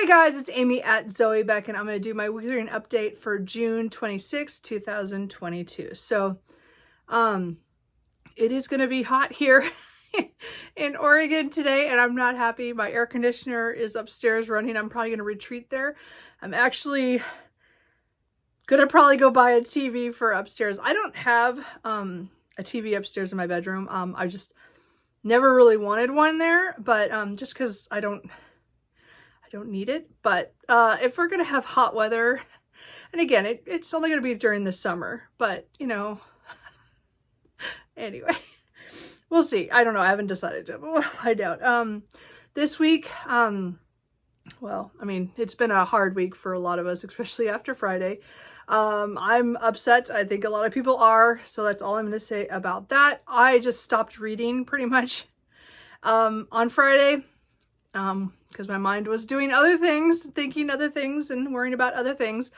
Hey guys, it's Amy at Zoe Beck, and I'm going to do my weekly reading update for June 26, 2022. So, it is going to be hot here in Oregon today, and I'm not happy. My air conditioner is upstairs running. I'm probably going to retreat there. I'm actually going to probably go buy a TV for upstairs. I don't have a TV upstairs in my bedroom. I just never really wanted one there, but just because I don't need it. But if we're gonna have hot weather, and again, it's only gonna be during the summer, but you know, anyway, we'll see. I don't know. I haven't decided yet, but we'll find out. This week, well, I mean, it's been a hard week for a lot of us, especially after Friday. I'm upset. I think a lot of people are, so that's all I'm going to say about that. I just stopped reading pretty much on Friday because my mind was doing other things, thinking other things, and worrying about other things.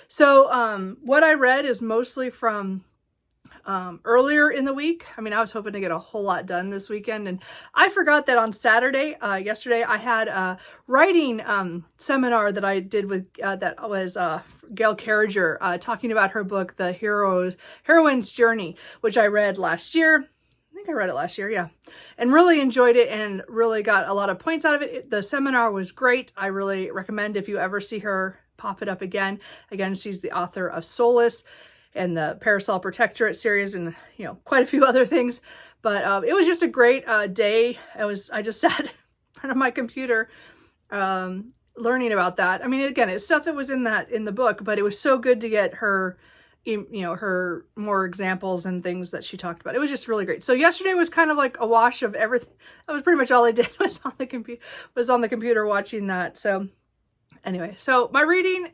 So what I read is mostly from earlier in the week. I mean, I was hoping to get a whole lot done this weekend, and I forgot that on Saturday, yesterday, I had a writing seminar that I did with, that was Gail Carriger, talking about her book, The Heroine's Journey, which I read last year. I think I read it last year, yeah, and really enjoyed it and really got a lot of points out of it. The seminar was great. I really recommend if you ever see her pop it up again. Again, she's the author of Solace and the Parasol Protectorate series, and you know, quite a few other things. But it was just a great day. I just sat in front of my computer learning about that. I mean, again, it's stuff that was in the book, but it was so good to get her, you know, her more examples and things that she talked about. It was just really great. So yesterday was kind of like a wash of everything. That was pretty much all I did, was on the computer watching that. So anyway, so my reading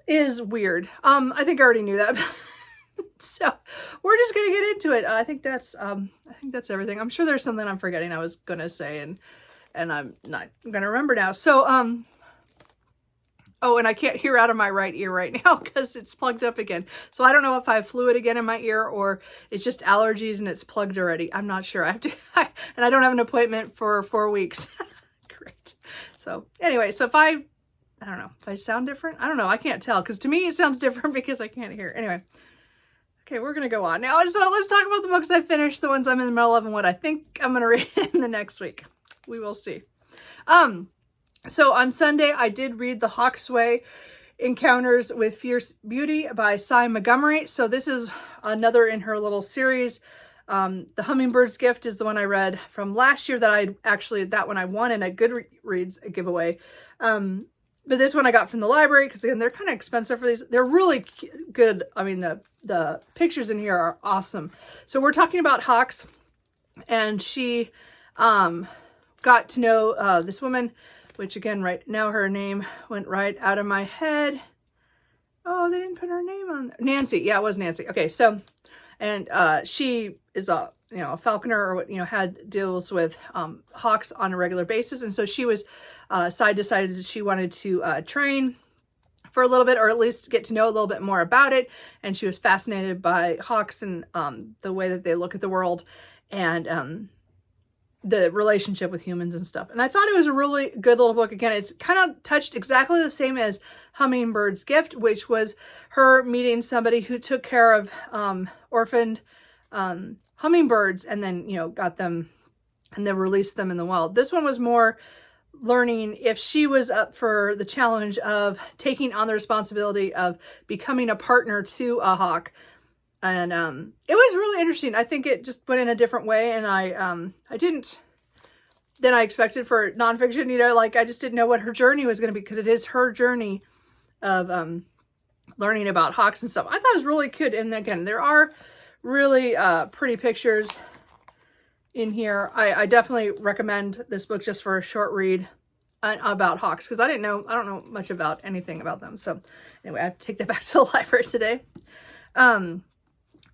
is weird. I think I already knew that. So we're just gonna get into it. I think that's everything. I'm sure there's something I'm forgetting I was gonna say, and I'm not gonna remember now. So oh, and I can't hear out of my right ear right now because it's plugged up again. So I don't know if I have fluid again in my ear or it's just allergies and it's plugged already. I'm not sure. And I don't have an appointment for 4 weeks. Great. So anyway, so if I don't know if I sound different. I don't know. I can't tell because to me it sounds different because I can't hear. Anyway, okay, we're gonna go on now. So let's talk about the books I finished, the ones I'm in the middle of, and what I think I'm gonna read in the next week. We will see. So on Sunday I did read The Hawksway Encounters with Fierce Beauty by Cy Montgomery. So this is another in her little series. The Hummingbird's Gift is the one I read from last year that one I won in a Goodreads giveaway. But this one I got from the library because, again, they're kind of expensive for these. They're really good. I mean, the pictures in here are awesome. So we're talking about Hawks, and she got to know this woman, which, again, right now her name went right out of my head. Oh, they didn't put her name on there. Nancy. Yeah, it was Nancy. Okay, so, and she is a falconer, or had deals with hawks on a regular basis, and so she was decided that she wanted to train for a little bit, or at least get to know a little bit more about it. And she was fascinated by hawks and the way that they look at the world, and the relationship with humans and stuff. And I thought it was a really good little book. Again, it's kind of touched exactly the same as Hummingbird's Gift, which was her meeting somebody who took care of orphaned hummingbirds, and then got them and then released them in the wild. This one was more learning if she was up for the challenge of taking on the responsibility of becoming a partner to a hawk. And it was really interesting. I think it just went in a different way, and I didn't than I expected for nonfiction. Like, I just didn't know what her journey was going to be, because it is her journey of learning about hawks and stuff. I thought it was really good. And again, there are really pretty pictures in here. I definitely recommend this book just for a short read about hawks, because I don't know much about anything about them. So anyway, I have to take that back to the library today.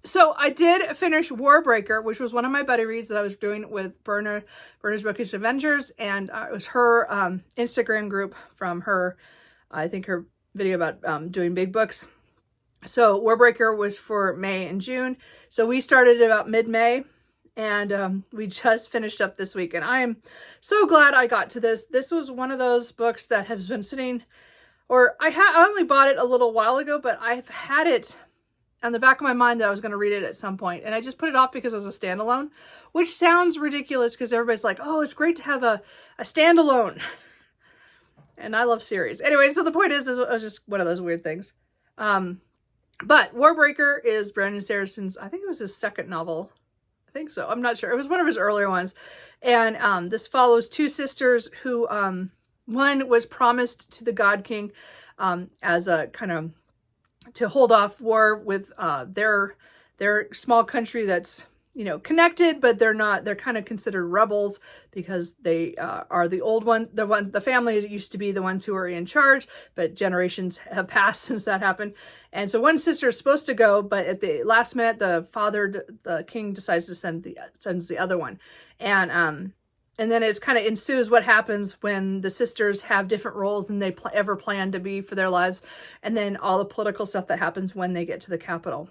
So I did finish Warbreaker, which was one of my buddy reads that I was doing with Berner's Bookish Adventures, and it was her Instagram group from her, I think her video about doing big books. So Warbreaker was for May and June. So we started about mid-May, And we just finished up this week, and I am so glad I got to this. This was one of those books that has been sitting, or I only bought it a little while ago, but I've had it on the back of my mind that I was going to read it at some point, and I just put it off because it was a standalone, which sounds ridiculous because everybody's like, oh, it's great to have a standalone. And I love series. Anyway, so the point is it was just one of those weird things. But Warbreaker is Brandon Sanderson's, I think it was his second novel. I think so. I'm not sure. It was one of his earlier ones. And this follows two sisters who, one was promised to the God King as a kind of to hold off war with their small country that's, you know, connected, but they're not, they're kind of considered rebels because they are the old one, the family that used to be the ones who are in charge, but generations have passed since that happened. And so one sister is supposed to go, but at the last minute, the king decides to sends the other one. And then it's kind of ensues what happens when the sisters have different roles than they ever planned to be for their lives. And then all the political stuff that happens when they get to the capital.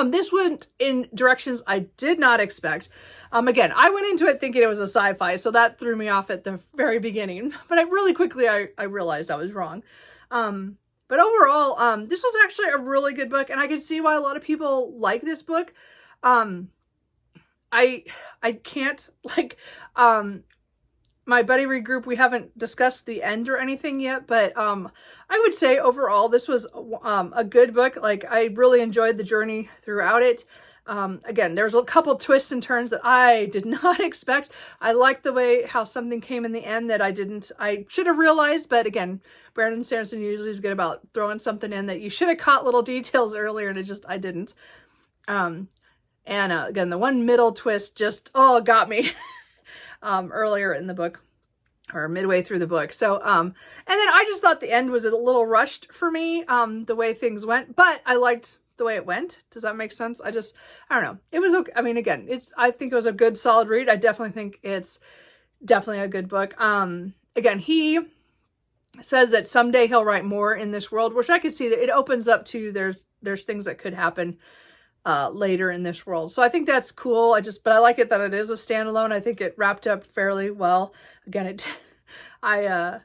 This went in directions I did not expect. Again, I went into it thinking it was a sci-fi, so that threw me off at the very beginning. But really quickly, I realized I was wrong. But overall, this was actually a really good book, and I could see why a lot of people like this book. I can't, like, my buddy read group, we haven't discussed the end or anything yet, but I would say overall this was a good book. Like, I really enjoyed the journey throughout it. Again, there's a couple twists and turns that I did not expect. I liked the way how something came in the end that I should have realized, but again, Brandon Sanderson usually is good about throwing something in that you should have caught little details earlier, and I didn't. And again, the one middle twist just, got me. Earlier in the book, or midway through the book. So, and then I just thought the end was a little rushed for me, the way things went, but I liked the way it went. Does that make sense? I don't know. It was okay. I mean, again, I think it was a good, solid read. I definitely think it's definitely a good book. Again, he says that someday he'll write more in this world, which I could see that it opens up to, there's things that could happen later in this world. So I think that's cool. But I like it that it is a standalone. I think it wrapped up fairly well. Again, I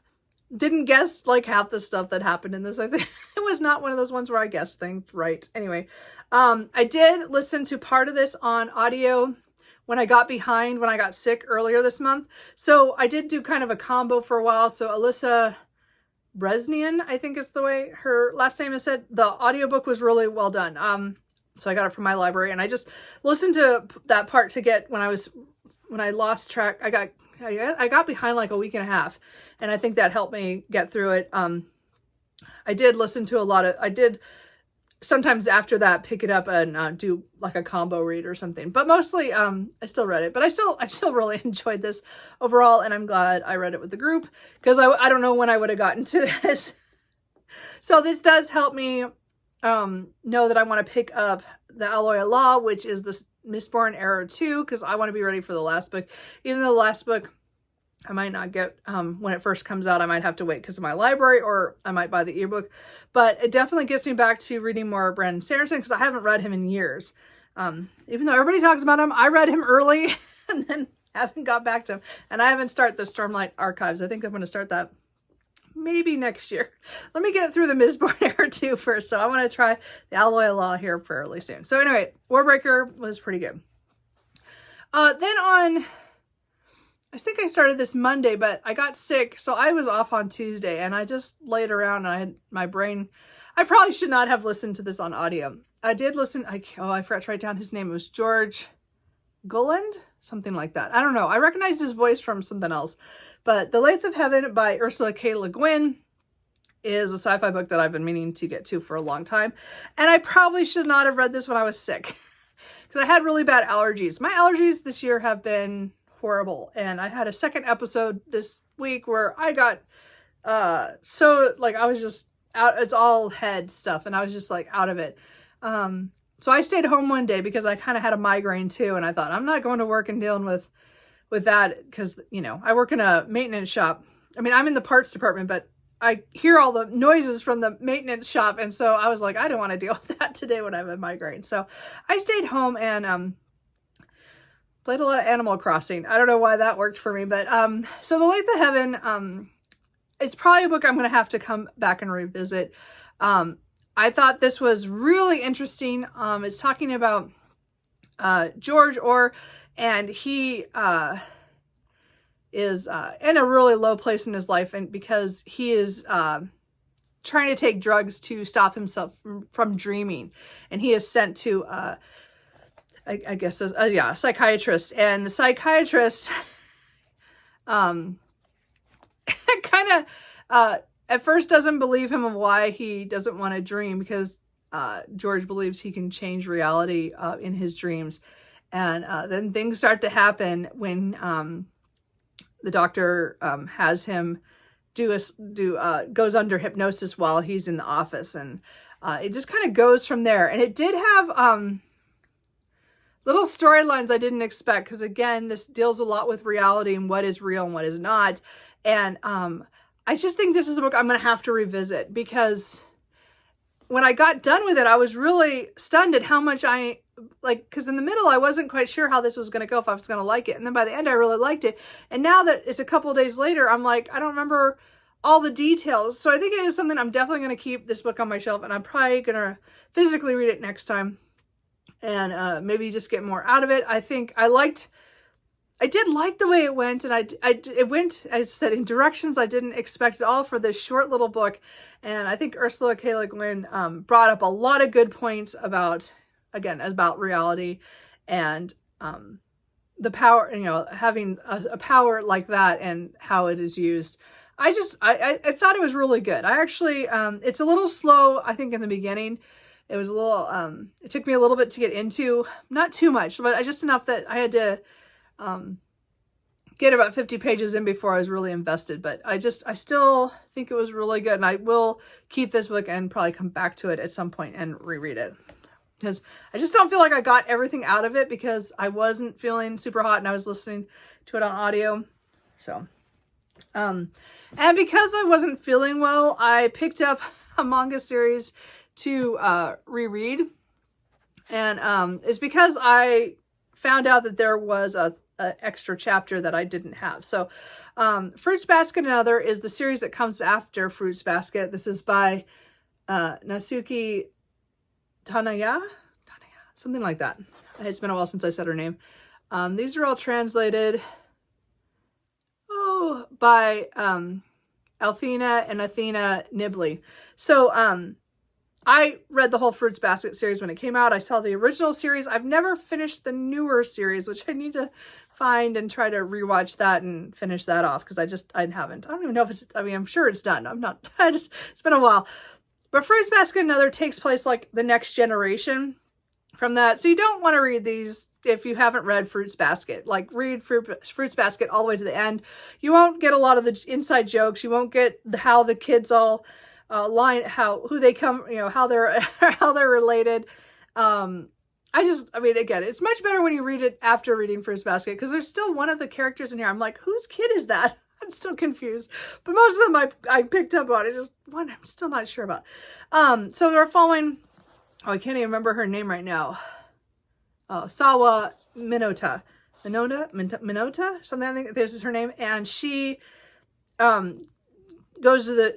didn't guess like half the stuff that happened in this. I think it was not one of those ones where I guessed things right. Anyway, I did listen to part of this on audio when I got sick earlier this month. So I did do kind of a combo for a while. So Alyssa Bresnian, I think is the way her last name is said. The audiobook was really well done. So I got it from my library, and I just listened to that part to get, when I lost track, I got behind like a week and a half, and I think that helped me get through it. I did listen to I did sometimes after that pick it up and do like a combo read or something, but mostly I still read it, but I still really enjoyed this overall, and I'm glad I read it with the group, because I don't know when I would have gotten to this. So this does help me know that I want to pick up the Alloy of Law, which is the Mistborn Era 2, because I want to be ready for the last book. Even though the last book I might not get when it first comes out, I might have to wait because of my library, or I might buy the ebook. But it definitely gets me back to reading more Brandon Sanderson, because I haven't read him in years. Even though everybody talks about him, I read him early and then haven't got back to him. And I haven't started the Stormlight Archives. I think I'm going to start that maybe next year. Let me get through the Mistborn Era 2 first. So I want to try the Alloy of Law here fairly soon. So anyway, Warbreaker was pretty good. Then I think I started this Monday, but I got sick. So I was off on Tuesday, and I just laid around, and I had my brain. I probably should not have listened to this on audio. I did listen. I forgot to write down his name. It was George Gulland, something like that. I don't know. I recognized his voice from something else. But The Lathe of Heaven by Ursula K. Le Guin is a sci-fi book that I've been meaning to get to for a long time. And I probably should not have read this when I was sick, because I had really bad allergies. My allergies this year have been horrible. And I had a second episode this week where I got I was just out. It's all head stuff, and I was just like out of it. So I stayed home one day because I kind of had a migraine too, and I thought, I'm not going to work and dealing with that, because, you know, I work in a maintenance shop. I mean, I'm in the parts department, but I hear all the noises from the maintenance shop, and so I was like, I don't want to deal with that today when I have a migraine. So I stayed home, and played a lot of Animal Crossing. I don't know why that worked for me, but so the Lathe of Heaven, it's probably a book I'm going to have to come back and revisit. I thought this was really interesting. It's talking about George Orr, and he is in a really low place in his life, and because he is trying to take drugs to stop himself from dreaming, and he is sent to I guess a psychiatrist, and the psychiatrist kind of at first doesn't believe him of why he doesn't want to dream, because George believes he can change reality in his dreams. And then things start to happen when the doctor has him goes under hypnosis while he's in the office, and it just kind of goes from there. And it did have little storylines I didn't expect, because again, this deals a lot with reality and what is real and what is not. And I just think this is a book I'm going to have to revisit, because when I got done with it, I was really stunned at how much because in the middle, I wasn't quite sure how this was going to go, if I was going to like it. And then by the end, I really liked it. And now that it's a couple of days later, I'm like, I don't remember all the details. So I think it is something I'm definitely going to keep this book on my shelf, and I'm probably going to physically read it next time, and maybe just get more out of it. I think I did like the way it went, and it went, as I said, in directions I didn't expect at all for this short little book. And I think Ursula K. Le Guin brought up a lot of good points about reality and the power, having a power like that and how it is used. I thought it was really good. I actually, it's a little slow, I think, in the beginning. It was a little, it took me a little bit to get into, not too much, but just enough that I had to get about 50 pages in before I was really invested. But I still think it was really good, and I will keep this book and probably come back to it at some point and reread it, because I just don't feel like I got everything out of it, because I wasn't feeling super hot and I was listening to it on audio. So, and because I wasn't feeling well, I picked up a manga series to reread, and it's because I found out that there was a extra chapter that I didn't have. So Fruits Basket and Other is the series that comes after Fruits Basket. This is by Natsuki Tanaya, something like that. It's been a while since I said her name. These are all translated by Althena and Athena Nibley. So I read the whole Fruits Basket series when it came out. I saw the original series. I've never finished the newer series, which I need to find and try to rewatch that and finish that off, because I haven't. I don't even know if it's, I'm sure it's done. It's been a while. But Fruits Basket and Other takes place like the next generation from that. So you don't want to read these if you haven't read Fruits Basket. Like, read Fruits Basket all the way to the end. You won't get a lot of the inside jokes. You won't get how the kids all who they come, how they're related. Again, it's much better when you read it after reading Fruits Basket, because there's still one of the characters in here. I'm like, whose kid is that? I'm still confused. But most of them I picked up on. It's just one I'm still not sure about. So they're following, I can't even remember her name right now. Sawa Minota, something, I think this is her name. And she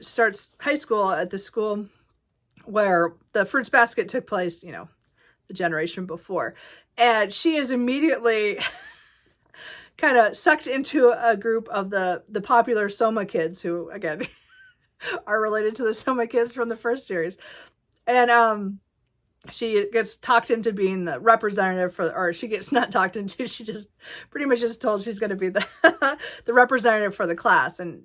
starts high school at the school where the Fruits Basket took place, the generation before. And she is immediately kind of sucked into a group of the popular Soma kids, who, again, are related to the Soma kids from the first series. And she gets talked into being the representative or she gets not talked into, she just pretty much is told she's going to be the the representative for the class. And,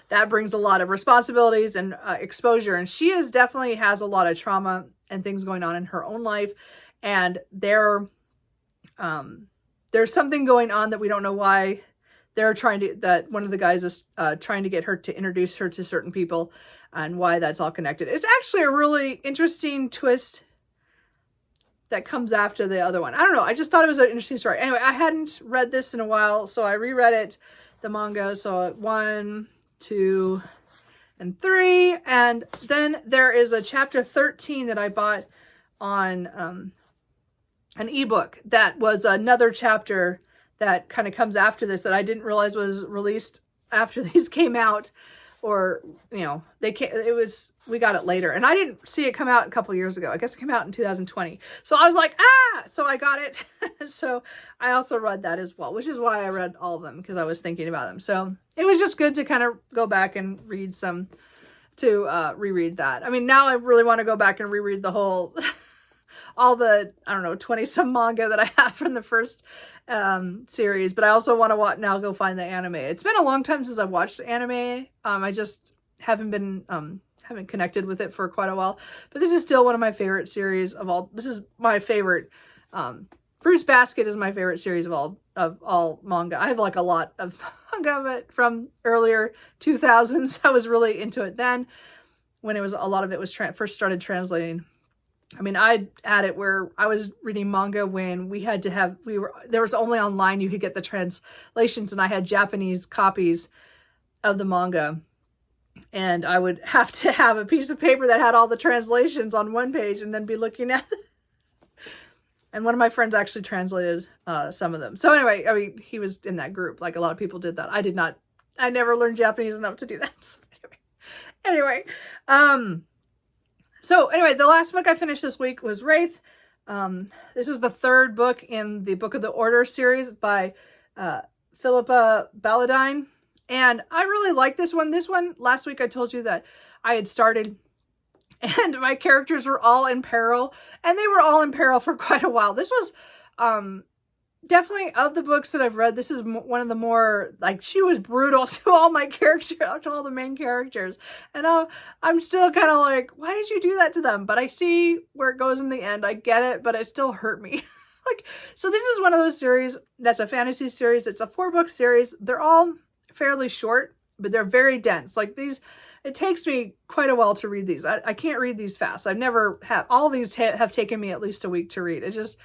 that brings a lot of responsibilities and exposure. And she definitely has a lot of trauma and things going on in her own life. And there's something going on that we don't know why. That one of the guys is trying to get her to introduce her to certain people, and why that's all connected. It's actually a really interesting twist that comes after the other one. I don't know. I just thought it was an interesting story. Anyway, I hadn't read this in a while, so I reread it, the manga. So 1, 2, and 3. And then there is a chapter 13 that I bought on an ebook that was another chapter that kind of comes after this that I didn't realize was released after these came out, or, you know, we got it later, and I didn't see it come out a couple years ago. I guess it came out in 2020. So I was like, so I got it. So I also read that as well, which is why I read all of them, because I was thinking about them. So it was just good to kind of go back and read some, to reread that. I mean, now I really want to go back and reread the whole, all the, I don't know, 20 some manga that I have from the first series, but I also want to now go find the anime. It's been a long time since I've watched anime. I just haven't been, haven't connected with it for quite a while, but this is still one of my favorite series of all. This is my favorite, Fruits Basket is my favorite series of all manga. I have like a lot of manga, but from earlier 2000s, I was really into it then, when it was, a lot of it was first started translating. I mean, I had it where I was reading manga when we had to have, there was only online you could get the translations, and I had Japanese copies of the manga, and I would have to have a piece of paper that had all the translations on one page and then be looking at it. And one of my friends actually translated some of them. So anyway, I mean, he was in that group. Like, a lot of people did that. I did not. I never learned Japanese enough to do that. So anyway. So anyway, the last book I finished this week was Wraith. This is the third book in the Book of the Order series by Philippa Balladine. And I really like this one. This one, last week I told you that I had started, and my characters were all in peril, and they were all in peril for quite a while. This was definitely, of the books that I've read, this is one of the more, like, she was brutal to all my characters, to all the main characters. And I'm still kind of like, why did you do that to them? But I see where it goes in the end. I get it, but it still hurt me. Like, so this is one of those series that's a fantasy series. It's a 4-book series. They're all fairly short, but they're very dense. Like, these, it takes me quite a while to read these. I can't read these fast. I've never had, all these have taken me at least a week to read. It just,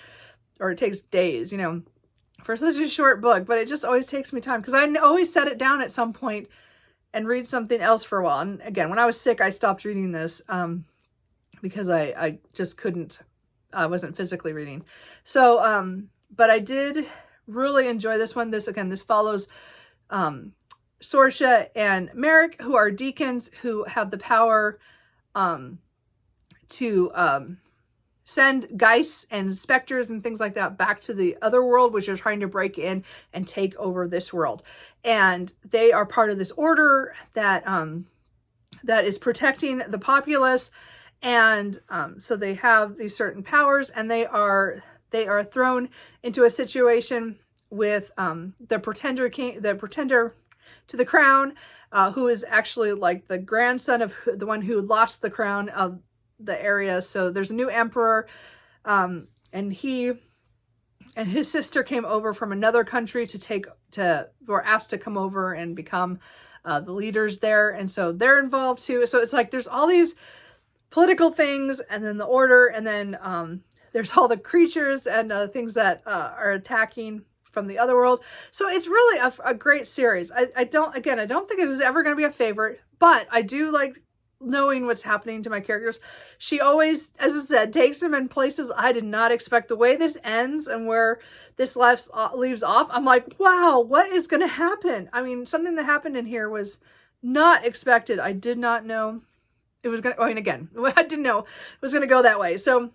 or it takes days, you know, for such a short book, but it just always takes me time, because I always set it down at some point and read something else for a while. And again, when I was sick, I stopped reading this because I just couldn't, I wasn't physically reading. So, but I did really enjoy this one. This follows Sorsha and Merrick, who are deacons who have the power to send geists and specters and things like that back to the other world, which are trying to break in and take over this world. And they are part of this order that that is protecting the populace. And so they have these certain powers, and they are thrown into a situation with the pretender king, the pretender to the crown, who is actually like the grandson of the one who lost the crown of the area. So there's a new emperor, and he and his sister came over from another country were asked to come over and become the leaders there. And so they're involved too. So it's like, there's all these political things, and then the order, and then there's all the creatures and things that are attacking from the other world. So it's really a great series. I don't think this is ever going to be a favorite, but I do like knowing what's happening to my characters. She always, as I said, takes them in places I did not expect. The way this ends and where this leaves off, I'm like, wow, what is going to happen? I mean, something that happened in here was not expected. I did not know it was going to, I mean, again, I didn't know it was going to go that way. So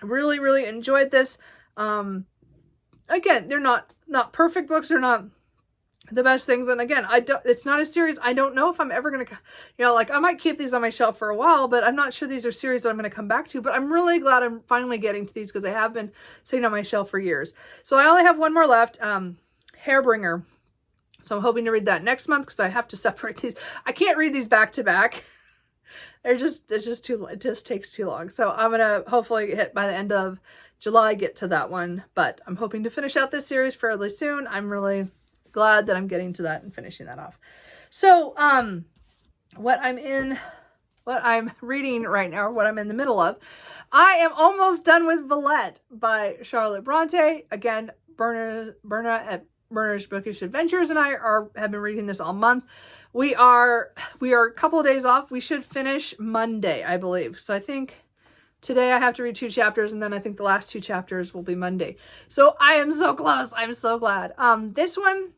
really, really enjoyed this. Again, they're not perfect books. They're not the best things. And again, it's not a series. I don't know if I'm ever going to, you know, like, I might keep these on my shelf for a while, but I'm not sure these are series that I'm going to come back to. But I'm really glad I'm finally getting to these, because they have been sitting on my shelf for years. So I only have one more left, Hairbringer. So I'm hoping to read that next month, because I have to separate these. I can't read these back to back. It just takes too long. So I'm going to hopefully hit by the end of July, get to that one. But I'm hoping to finish out this series fairly soon. I'm really glad that I'm getting to that and finishing that off. So what I'm reading right now, what I'm in the middle of, I am almost done with Valette by Charlotte Bronte. Again, Berna at Berna's Bookish Adventures and I have been reading this all month. We are a couple of days off. We should finish Monday, I believe. So I think today I have to read 2 chapters, and then I think the last 2 chapters will be Monday. So I am so close. I'm so glad. This one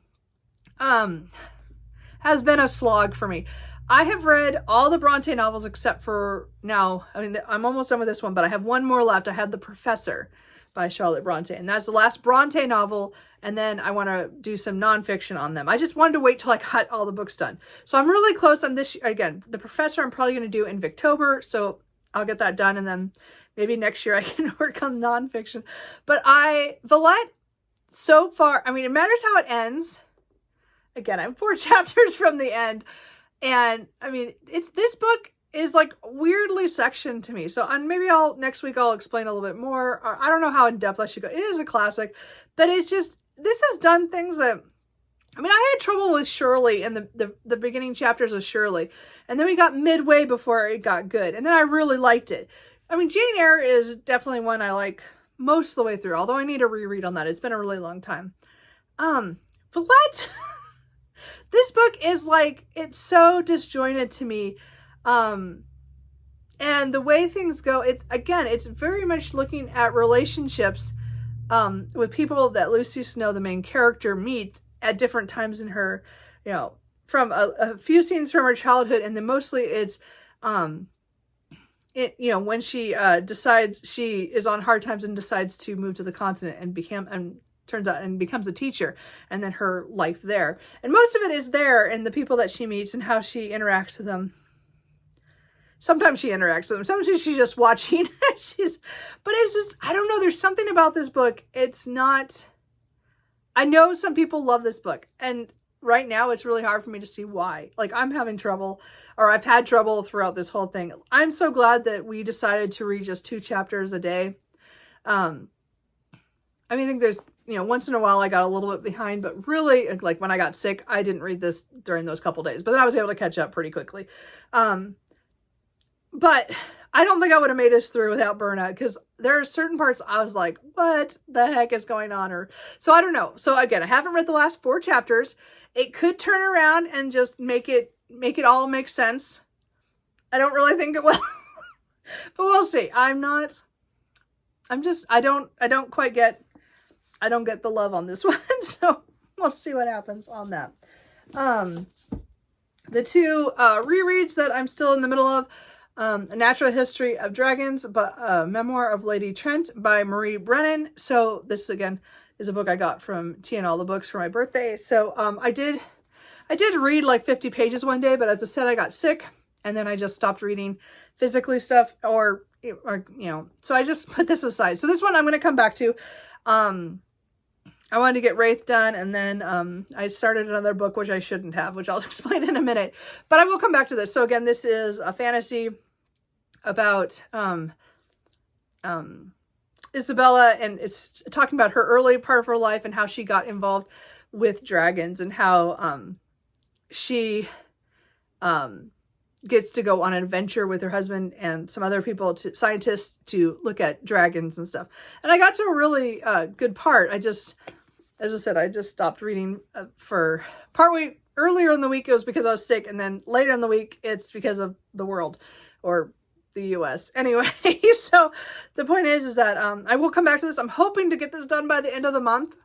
has been a slog for me. I have read all the Bronte novels except for now. I mean, I'm almost done with this one, but I have one more left. I had The Professor by Charlotte Bronte, and that's the last Bronte novel, and then I want to do some nonfiction on them. I just wanted to wait till I got all the books done. So I'm really close on this. Again, The Professor I'm probably going to do in Victober, so I'll get that done, and then maybe next year I can work on nonfiction. But Valette, so far, I mean, it matters how it ends. Again, I'm 4 chapters from the end. And I mean, this book is like weirdly sectioned to me. So maybe next week I'll explain a little bit more. Or I don't know how in depth I should go. It is a classic, but it's just, this has done things that, I mean, I had trouble with Shirley in the beginning chapters of Shirley. And then we got midway before it got good. And then I really liked it. I mean, Jane Eyre is definitely one I like most of the way through, although I need a reread on that. It's been a really long time. Valette, this book is like, it's so disjointed to me. And the way things go, it's very much looking at relationships with people that Lucy Snow, the main character, meets at different times in her, you know, from a few scenes from her childhood, and then mostly it's you know, when she decides she is on hard times and decides to move to the continent and turns out and becomes a teacher, and then her life there. And most of it is there in the people that she meets and how she interacts with them. Sometimes she interacts with them. Sometimes she's just watching. But it's just, I don't know. There's something about this book. It's not, I know some people love this book, and right now it's really hard for me to see why. Like, I'm having trouble, or I've had trouble throughout this whole thing. I'm so glad that we decided to read just 2 chapters a day. I mean, I think there's, you know, once in a while I got a little bit behind, but really, like when I got sick, I didn't read this during those couple days, but then I was able to catch up pretty quickly. But I don't think I would have made us through without burnout, because there are certain parts I was like, what the heck is going on? So I don't know. So again, I haven't read the last 4 chapters. It could turn around and just make it all make sense. I don't really think it will, but we'll see. I don't get the love on this one. So we'll see what happens on that. The 2 rereads that I'm still in the middle of, A Natural History of Dragons, but Memoir of Lady Trent by Marie Brennan. So this again is a book I got from T&L the Books for my birthday. So I did read like 50 pages one day, but as I said, I got sick, and then I just stopped reading physically stuff, or you know, so I just put this aside. So this one I'm going to come back to. I wanted to get Wraith done, and then I started another book, which I shouldn't have, which I'll explain in a minute. But I will come back to this. So again, this is a fantasy about Isabella, and it's talking about her early part of her life and how she got involved with dragons, and how she gets to go on an adventure with her husband and some other people, scientists, to look at dragons and stuff. And I got to a really good part. As I said, I just stopped reading for partway earlier in the week. It was because I was sick, and then later in the week it's because of the world, or the US. Anyway, so the point is that I will come back to this. I'm hoping to get this done by the end of the month.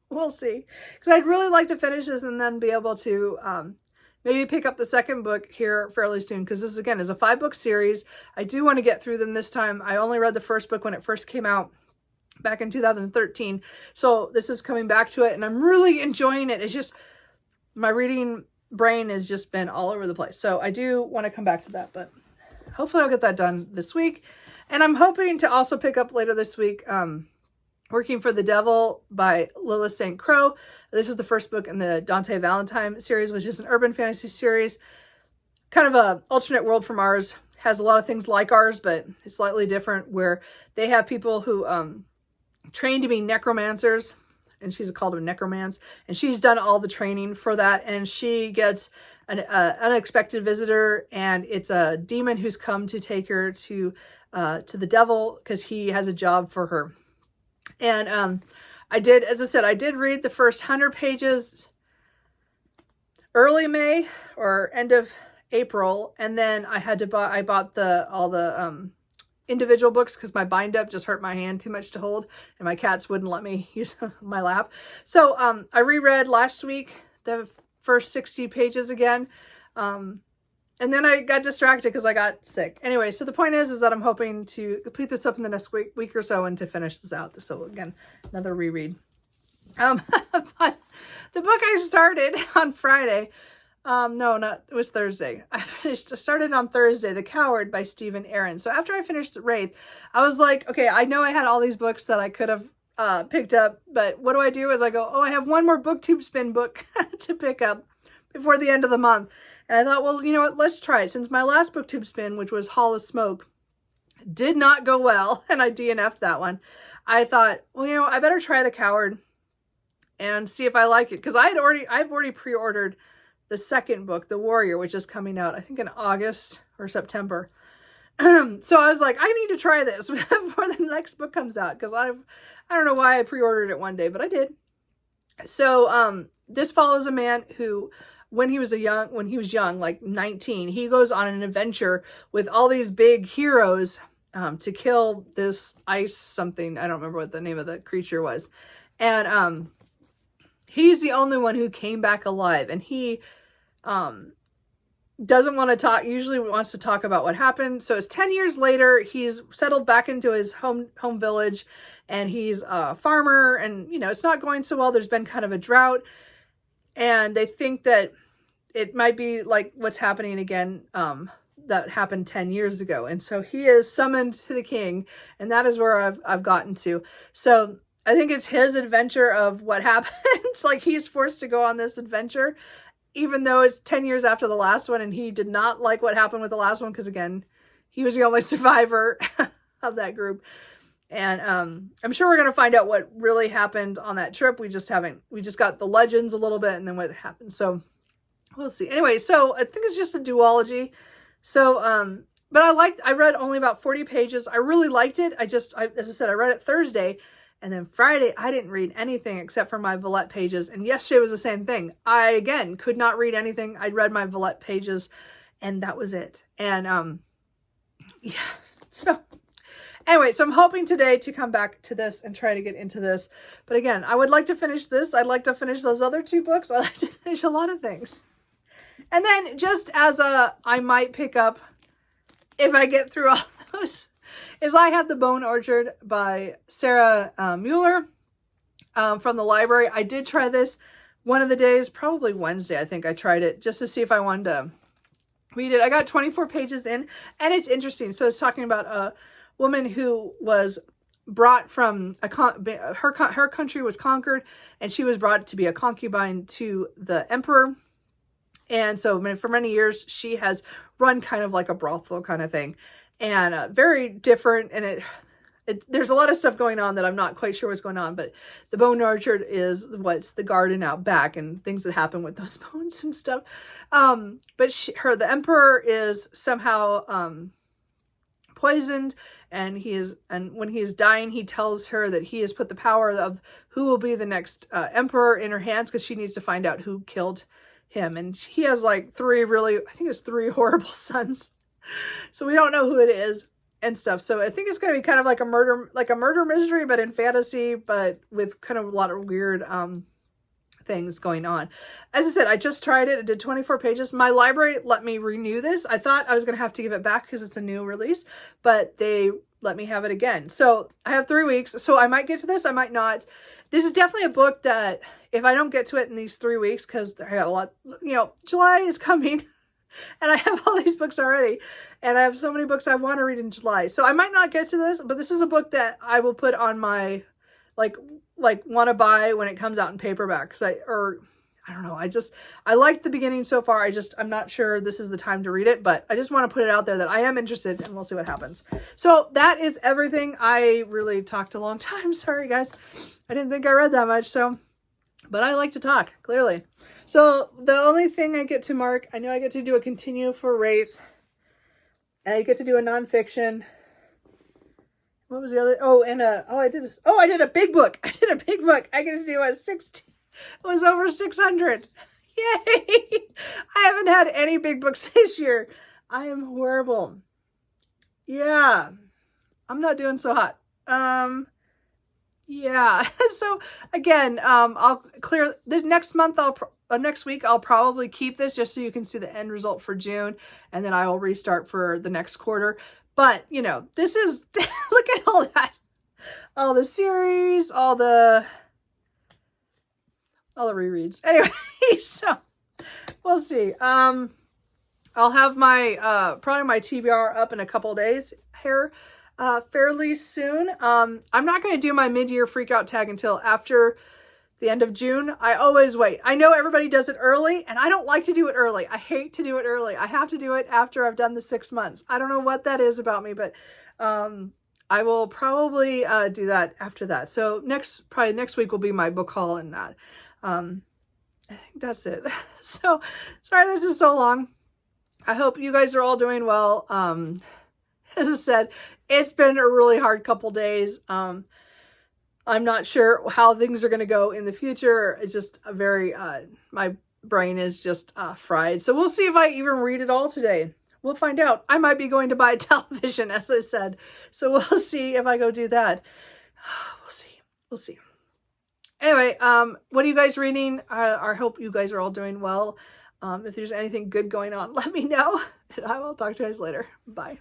We'll see, because I'd really like to finish this and then be able to maybe pick up the second book here fairly soon, because this again is a 5-book series. I do want to get through them this time. I only read the first book when it first came out back in 2013, so this is coming back to it, and I'm really enjoying it. It's just, my reading brain has just been all over the place, so I do want to come back to that, but hopefully I'll get that done this week. And I'm hoping to also pick up later this week Working for the Devil by Lilith St. Croix. This is the first book in the Dante Valentine series, which is an urban fantasy series, kind of a alternate world from ours. Has a lot of things like ours, but it's slightly different, where they have people who train to be necromancers, and she's called a necromance, and she's done all the training for that, and she gets an unexpected visitor, and it's a demon who's come to take her to the devil, because he has a job for her. And as I said, I did read the first 100 pages early May or end of April, and then I bought all the individual books because my bind up just hurt my hand too much to hold, and my cats wouldn't let me use my lap. So I reread last week the first 60 pages again. And then I got distracted because I got sick. Anyway, so the point is that I'm hoping to complete this up in the next week or so and to finish this out. So again, another reread. But the book I started on Friday, it was Thursday. I started on Thursday, The Coward by Stephen Aaron. So after I finished Wraith, I was like, okay, I know I had all these books that I could have picked up, but what do? Is I go, oh, I have one more BookTube spin book to pick up before the end of the month. And I thought, well, you know what, let's try it. Since my last BookTube spin, which was Hall of Smoke, did not go well, and I DNF'd that one, I thought, well, you know, I better try The Coward and see if I like it. Because I've already pre-ordered the second book, The Warrior, which is coming out, I think, in August or September. So I was like, I need to try this before the next book comes out. Because I don't know why I pre-ordered it one day, but I did. So this follows a man who, when he was young, like 19, he goes on an adventure with all these big heroes to kill this ice something. I don't remember what the name of the creature was. And he's the only one who came back alive. And he doesn't want to talk, usually wants to talk about what happened. So it's 10 years later, he's settled back into his home village, and he's a farmer, and, you know, it's not going so well. There's been kind of a drought. And they think that it might be like what's happening again, that happened 10 years ago. And so he is summoned to the king, and that is where I've gotten to. So I think it's his adventure of what happens. Like, he's forced to go on this adventure, even though it's 10 years after the last one, and he did not like what happened with the last one, because again, he was the only survivor of that group. And I'm sure we're going to find out what really happened on that trip. We just got the legends a little bit and then what happened. So we'll see. Anyway, so I think it's just a duology. So, but I read only about 40 pages. I really liked it. As I said, I read it Thursday, and then Friday, I didn't read anything except for my Valette pages. And yesterday was the same thing. I, again, could not read anything. I read my Valette pages, and that was it. And, yeah, so anyway, so I'm hoping today to come back to this and try to get into this. But again, I would like to finish this. I'd like to finish those other two books. I'd like to finish a lot of things. And then just as I might pick up, if I get through all those, is I have The Bone Orchard by Sarah Mueller from the library. I did try this one of the days, probably Wednesday, I think I tried it, just to see if I wanted to read it. I got 24 pages in, and it's interesting. So it's talking about a woman who was brought from her country was conquered, and she was brought to be a concubine to the emperor. And so for many years, she has run kind of like a brothel kind of thing, and very different. And there's a lot of stuff going on that I'm not quite sure what's going on, but the Bone Orchard is what's the garden out back and things that happen with those bones and stuff. But the emperor is somehow poisoned, and when he is dying, he tells her that he has put the power of who will be the next emperor in her hands, because she needs to find out who killed him. And he has like three horrible sons, so we don't know who it is and stuff. So I think it's going to be kind of like a murder mystery, but in fantasy, but with kind of a lot of weird things going on. As I said, I just tried it. I did 24 pages. My library let me renew this. I thought I was going to have to give it back because it's a new release, but they let me have it again. So I have 3 weeks. So I might get to this. I might not. This is definitely a book that if I don't get to it in these 3 weeks, because I got a lot, July is coming and I have all these books already, and I have so many books I want to read in July. So I might not get to this, but this is a book that I will put on my, like want to buy when it comes out in paperback. I don't know. I like the beginning so far. I'm not sure this is the time to read it, but I just want to put it out there that I am interested, and we'll see what happens. So that is everything. I really talked a long time. Sorry, guys. I didn't think I read that much, but I like to talk, clearly. So the only thing I get to mark, I know I get to do a continue for Wraith, and I get to do a nonfiction. What was the other? I did a big book. I get to do a 60. It was over 600. Yay! I haven't had any big books this year. I am horrible. Yeah. I'm not doing so hot. Yeah. So again, I'll clear this next month. Next week, I'll probably keep this just so you can see the end result for June, and then I will restart for the next quarter. But, you know, this is, look at all that, all the series, all the rereads. Anyway, so we'll see. I'll have my, probably my TBR up in a couple days here, fairly soon. I'm not going to do my mid-year freakout tag until after the end of June. I always wait. I know everybody does it early, and I don't like to do it early. I hate to do it early. I have to do it after I've done the 6 months. I don't know what that is about me, but I will probably do that after that. So probably next week will be my book haul and that. I think that's it. So sorry this is so long. I hope you guys are all doing well. As I said, it's been a really hard couple days. I'm not sure how things are going to go in the future. It's just a very, my brain is just fried. So we'll see if I even read it all today. We'll find out. I might be going to buy a television, as I said. So we'll see if I go do that. We'll see. We'll see. Anyway, what are you guys reading? I hope you guys are all doing well. If there's anything good going on, let me know. And I will talk to you guys later. Bye.